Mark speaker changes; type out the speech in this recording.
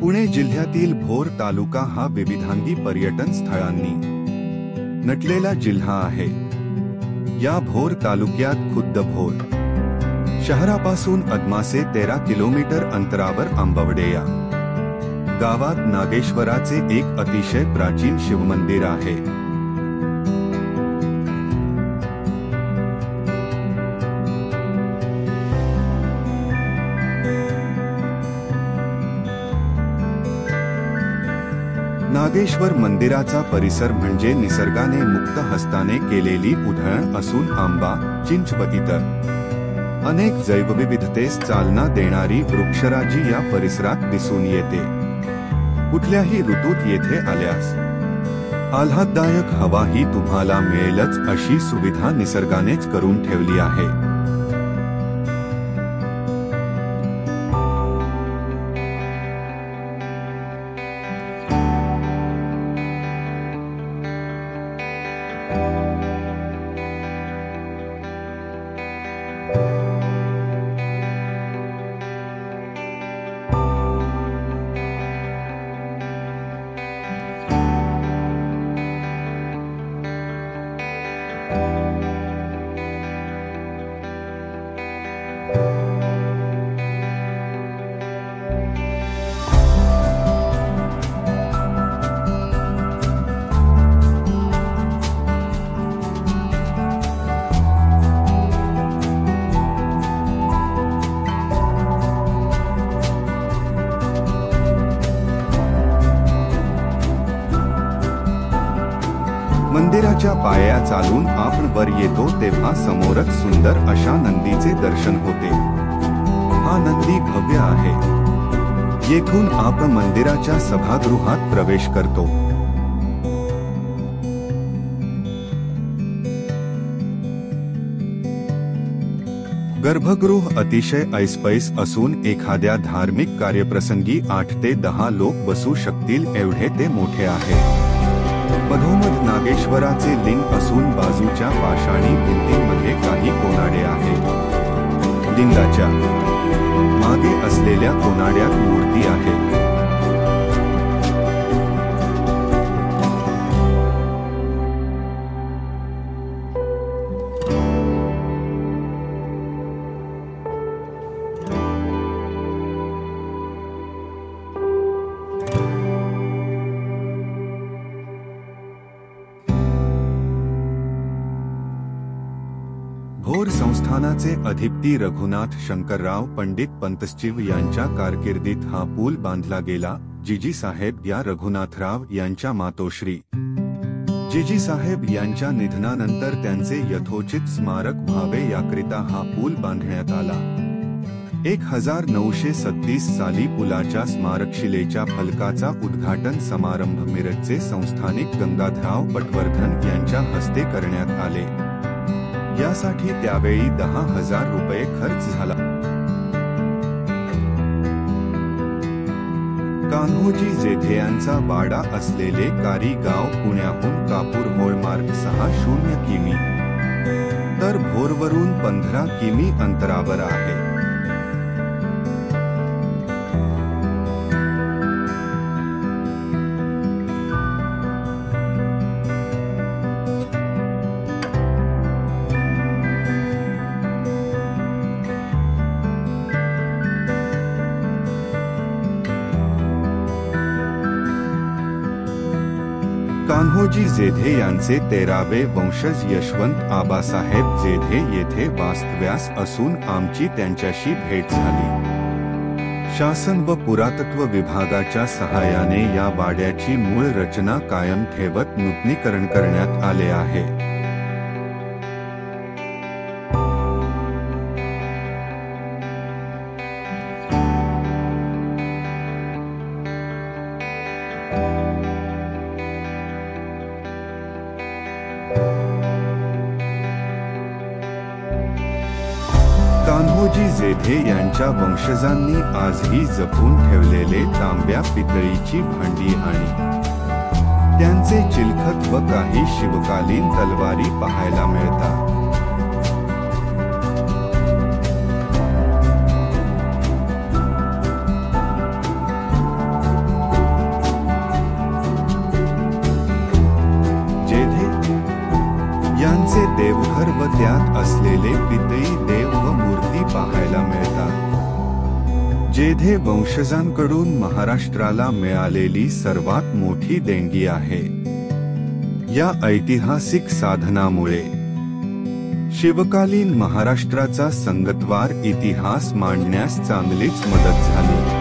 Speaker 1: पुणे जिल्ह्यातील भोर तालुका हा विविधांगी पर्यटन स्थळांनी नटलेला जिल्हा आहे। या भोर तालुक्यात खुद्द भोर शहरापासून अदमासे 13 किलोमीटर अंतरावर आंबवडे या गावात नागेश्वराचे एक अतिशय प्राचीन शिवमंदिर आहे। नागेश्वर मंदिराचा परिसर म्हणजे निसर्गाने मुक्त हस्ताने केलेली उधळण असून आंबा, चिंच व इतर अनेक जैवविविधतेस चालना देणारी वृक्षराजी या परिसरात दिसून येते। कुठल्याही ऋतूत येथे आल्यास आल्हाददायक हवा ही तुम्हाला मिळेलच अशी सुविधा निसर्गानेच करून ठेवली आहे। मंदिराच्या पायऱ्या चालून आपण वर येतो तेव्हा समोरच सुंदर अशा नंदीचे दर्शन होते। हा नंदी भव्य आहे। येथून आपण मंदिराच्या सभागृहात प्रवेश करतो। गर्भगृह अतिशय ऐसपैस असून एखाद्या धार्मिक कार्यप्रसंगी 8 ते 10 लोक बसू शकतील एवढे ते मोठे आहे। मधोमध नागेश्वराचे लिंग असून बाजूच्या पाषाणी भिंतींमध्ये काही कोनाडे आहेत। लिंगाच्या मागे असलेल्या कोनाड्यात मूर्ती आहे। भोर संस्थानाचे अधिपती रघुनाथ शंकरराव पंडित पंतस्चिव यांच्या कारकिर्दीत हा पूल बांधला गेला। जिजीसाहेब या रघुनाथराव यांच्या मातोश्री जिजीसाहेब यांच्या निधनानंतर त्यांचे यथोचित स्मारक व्हावे याकरिता हा पूल बांधण्यात आला। 1937 साली पुलाच्या स्मारकशिलेच्या फलकाचा उद्घाटन समारंभ मिरजचे संस्थानिक गंगाधरराव पटवर्धन यांच्या हस्ते करण्यात आले। यासाठी त्यावेळी 10,000 रुपये खर्च झाला। कान्होजी जेधे यांचा वाडा असलेले कारी गाव पुण्याहून कापूर होळमार्ग 60 किमी तर भोरवरून 15 किमी अंतरावर आहे। कान्होजी जेधे यांचे 13वे वंशज यशवंत आबासाहेब जेधे येथे वास्तव्यास असून आमची त्यांच्याशी भेट झाली। शासन व पुरातत्व विभागाच्या सहाय्याने या वाड्याची मूळ रचना कायम ठेवत नूतनीकरण करण्यात आले आहे। कान्होजी जेधे यांच्या वंशजांनी आजही जपून ठेवलेले तांब्या पितळीची भांडी आणि त्यांचे चिलखत व काही शिवकालीन तलवारी पाहायला मिळतात। पितळीचे देवघर व त्यात असलेले पितळी देव व मूर्ती पाहायला मिळतात. जेधे वंशजांकडून महाराष्ट्राला मिळालेली सर्वात मोठी देणगी आहे. या ऐतिहासिक साधनामुळे शिवकालीन महाराष्ट्राचा संगतवार इतिहास मांडण्यास चांगलीच मदत झाली.